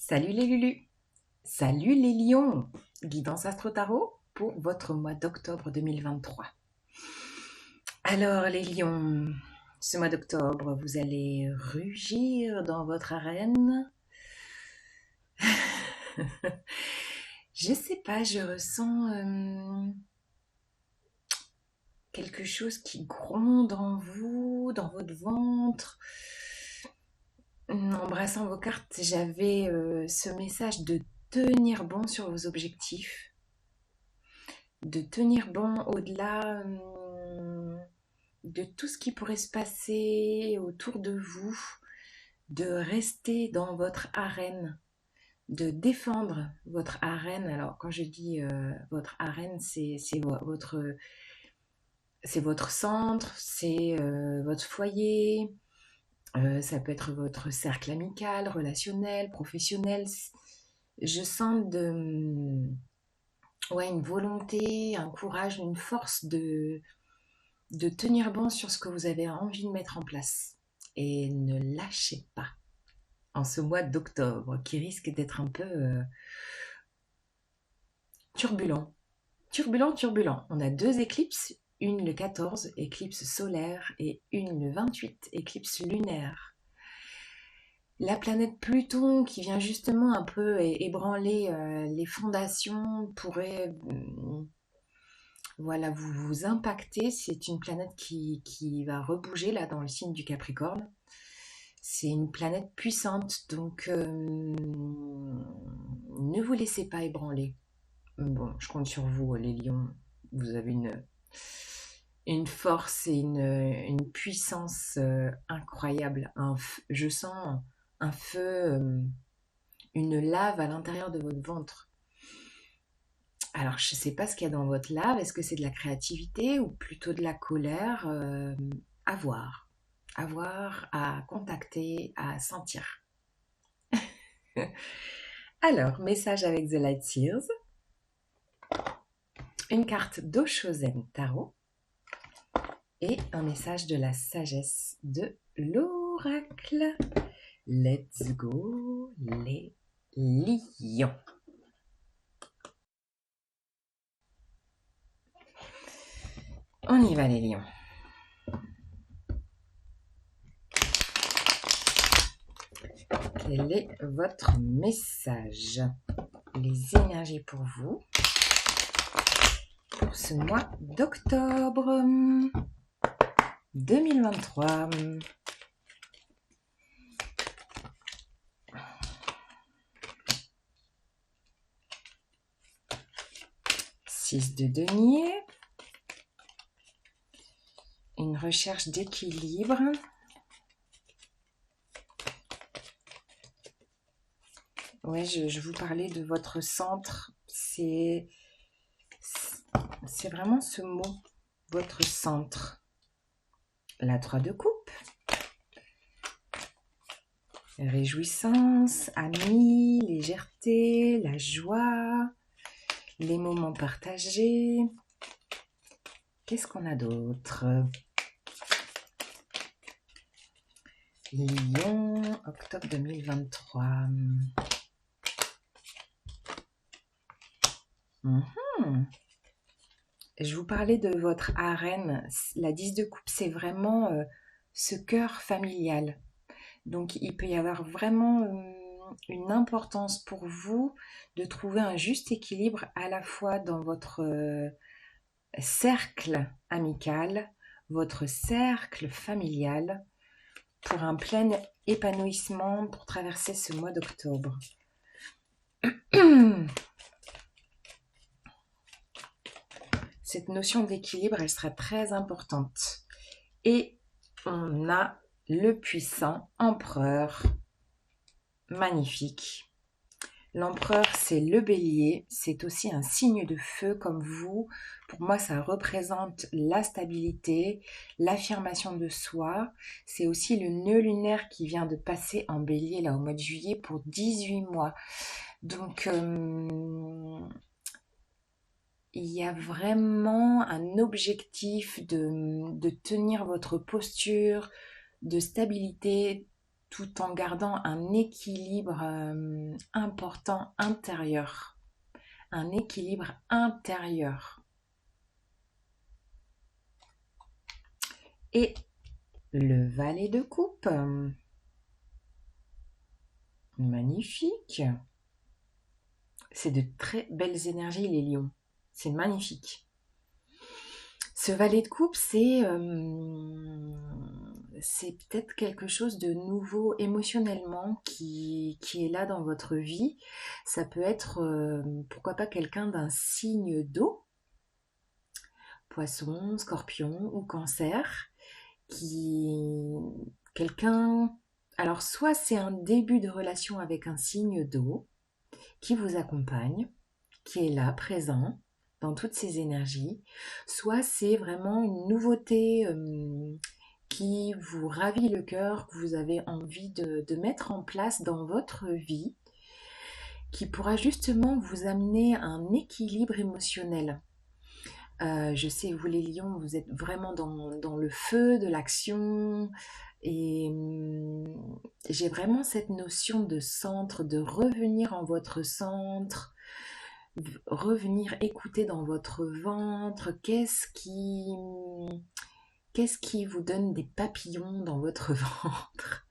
Salut les Lulus, salut les lions, guidance Astro Tarot pour votre mois d'octobre 2023. Alors les lions, ce mois d'octobre, vous allez rugir dans votre arène. Je sais pas, je ressens quelque chose qui gronde en vous, dans votre ventre. En embrassant vos cartes, j'avais ce message de tenir bon sur vos objectifs, de tenir bon au-delà de tout ce qui pourrait se passer autour de vous, de rester dans votre arène, de défendre votre arène. Alors quand je dis votre arène, c'est votre centre, c'est votre foyer, ça peut être votre cercle amical, relationnel, professionnel. Je sens une volonté, un courage, une force de tenir bon sur ce que vous avez envie de mettre en place. Et ne lâchez pas en ce mois d'octobre qui risque d'être un peu turbulent. Turbulent. On a 2 éclipses, une le 14, éclipse solaire, et une le 28, éclipse lunaire. La planète Pluton qui vient justement un peu ébranler les fondations pourrait vous impacter. C'est une planète qui va rebouger là dans le signe du Capricorne. C'est une planète puissante, donc ne vous laissez pas ébranler. Bon, je compte sur vous, les lions. Vous avez une force et une puissance incroyable. Je sens un feu, une lave à l'intérieur de votre ventre. Alors, je ne sais pas ce qu'il y a dans votre lave. Est-ce que c'est de la créativité ou plutôt de la colère? À voir. À voir, à contacter, à sentir. Alors, message avec The Light Seers. Une carte d'Oshozen Tarot. Et un message de la sagesse de l'oracle. Let's go, les lions. On y va, les lions. Quel est votre message? Les énergies pour vous pour ce mois d'octobre 2023. Six de denier. Une recherche d'équilibre. Ouais, je vous parlais de votre centre. C'est vraiment ce mot, votre centre. La 3 de coupe. Réjouissance, amis, légèreté, la joie, les moments partagés. Qu'est-ce qu'on a d'autre? Lion, octobre 2023. Je vous parlais de votre arène. La 10 de coupe, c'est vraiment ce cœur familial. Donc, il peut y avoir vraiment une importance pour vous de trouver un juste équilibre à la fois dans votre cercle amical, votre cercle familial, pour un plein épanouissement pour traverser ce mois d'octobre. Cette notion d'équilibre, elle sera très importante. Et on a le puissant empereur. Magnifique. L'empereur, c'est le bélier. C'est aussi un signe de feu comme vous. Pour moi, ça représente la stabilité, l'affirmation de soi. C'est aussi le nœud lunaire qui vient de passer en bélier là au mois de juillet pour 18 mois. Donc, il y a vraiment un objectif de tenir votre posture, de stabilité, tout en gardant un équilibre important intérieur. Un équilibre intérieur. Et le valet de coupe. Magnifique. C'est de très belles énergies, les lions. C'est magnifique. Ce valet de coupe, c'est peut-être quelque chose de nouveau émotionnellement qui est là dans votre vie. Ça peut être, pourquoi pas, quelqu'un d'un signe d'eau, poisson, scorpion ou cancer, qui... quelqu'un... Alors, soit c'est un début de relation avec un signe d'eau qui vous accompagne, qui est là, présent, dans toutes ces énergies, soit c'est vraiment une nouveauté qui vous ravit le cœur, que vous avez envie de mettre en place dans votre vie, qui pourra justement vous amener à un équilibre émotionnel. Je sais, vous les lions, vous êtes vraiment dans le feu de l'action et j'ai vraiment cette notion de centre, de revenir en votre centre, revenir écouter dans votre ventre, qu'est-ce qui vous donne des papillons dans votre ventre?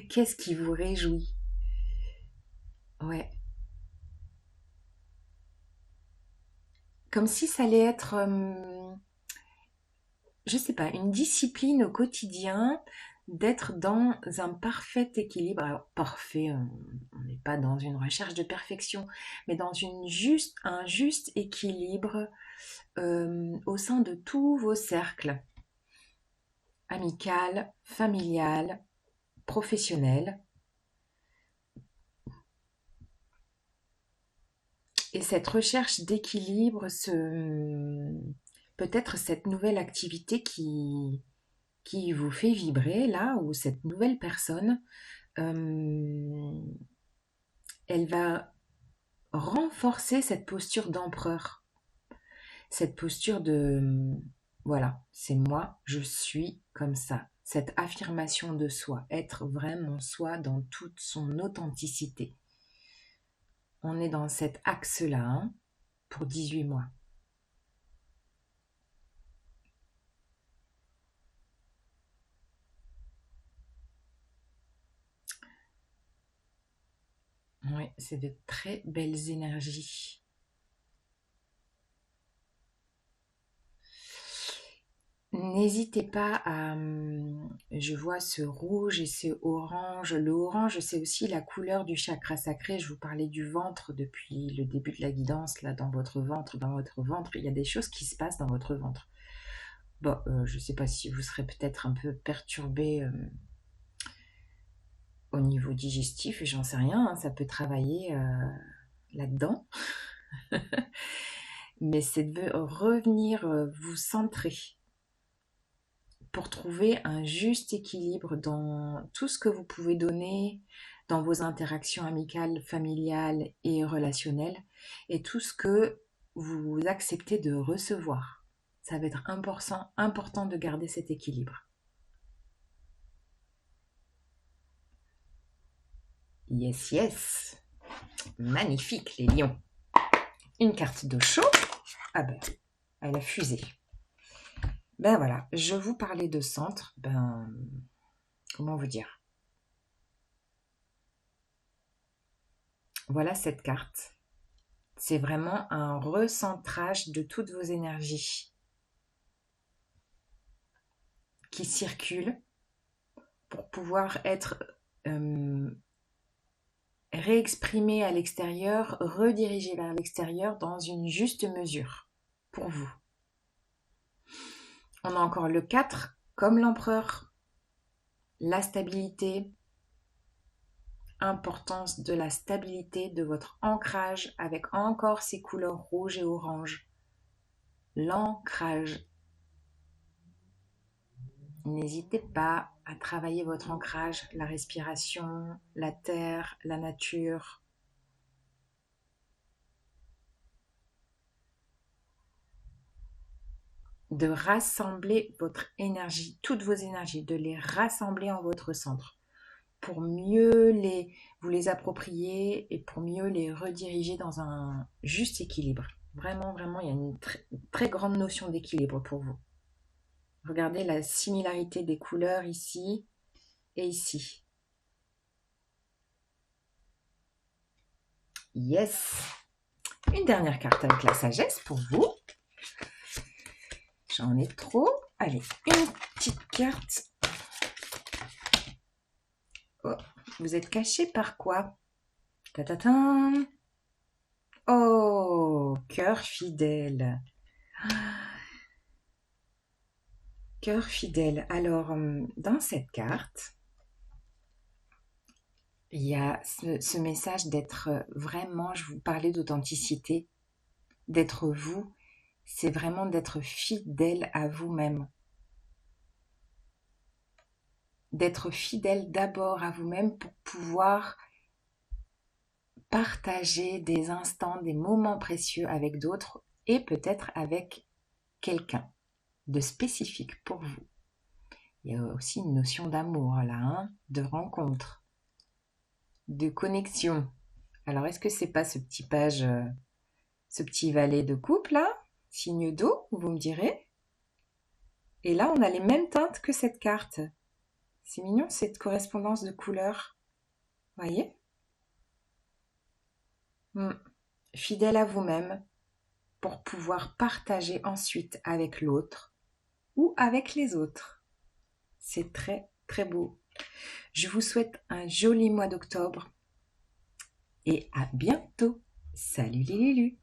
Qu'est-ce qui vous réjouit? Ouais. Comme si ça allait être, je sais pas, une discipline au quotidien d'être dans un parfait équilibre. Alors, parfait, on n'est pas dans une recherche de perfection, mais dans un juste équilibre au sein de tous vos cercles, amical, familial, professionnel. Et cette recherche d'équilibre, peut-être cette nouvelle activité qui vous fait vibrer là, ou cette nouvelle personne, elle va renforcer cette posture d'empereur, cette posture de voilà, c'est moi, je suis comme ça, cette affirmation de soi, être vraiment soi dans toute son authenticité. On est dans cet axe-là hein, pour 18 mois. Oui, c'est de très belles énergies. N'hésitez pas à... Je vois ce rouge et ce orange. Le orange, c'est aussi la couleur du chakra sacré. Je vous parlais du ventre depuis le début de la guidance. Là, dans votre ventre, il y a des choses qui se passent dans votre ventre. Bon, je ne sais pas si vous serez peut-être un peu perturbé au niveau digestif. J'en sais rien, hein, ça peut travailler là-dedans. Mais c'est de revenir vous centrer pour trouver un juste équilibre dans tout ce que vous pouvez donner dans vos interactions amicales, familiales et relationnelles, et tout ce que vous acceptez de recevoir. Ça va être important de garder cet équilibre. Yes, yes. Magnifique, les lions. Une carte de chaud. Ah ben, elle a fusé. Ben voilà, je vous parlais de centre. Ben, comment vous dire? Voilà cette carte. C'est vraiment un recentrage de toutes vos énergies qui circulent pour pouvoir être réexprimées à l'extérieur, redirigées vers l'extérieur dans une juste mesure pour vous. On a encore le 4 comme l'empereur, la stabilité, importance de la stabilité de votre ancrage avec encore ces couleurs rouge et orange. L'ancrage. N'hésitez pas à travailler votre ancrage, la respiration, la terre, la nature. De rassembler votre énergie, toutes vos énergies, de les rassembler en votre centre. pour vous les approprier et pour mieux les rediriger dans un juste équilibre. Vraiment, vraiment, il y a une très grande notion d'équilibre pour vous. Regardez la similarité des couleurs ici et ici. Yes! Une dernière carte avec la sagesse pour vous. J'en ai trop. Allez, une petite carte. Oh, vous êtes caché par quoi? Ta-ta-ta. Oh, cœur fidèle. Cœur fidèle. Alors, dans cette carte, il y a ce message d'être vraiment, je vous parlais d'authenticité, d'être vous, c'est vraiment d'être fidèle à vous-même. D'être fidèle d'abord à vous-même pour pouvoir partager des instants, des moments précieux avec d'autres et peut-être avec quelqu'un de spécifique pour vous. Il y a aussi une notion d'amour là, hein, de rencontre, de connexion. Alors est-ce que c'est pas ce petit page, ce petit valet de coupe là, signe d'eau, vous me direz? Et là on a les mêmes teintes que cette carte. C'est mignon cette correspondance de couleurs. Voyez? Fidèle à vous-même pour pouvoir partager ensuite avec l'autre ou avec les autres. C'est très très beau. Je vous souhaite un joli mois d'octobre et à bientôt. Salut les Lulus!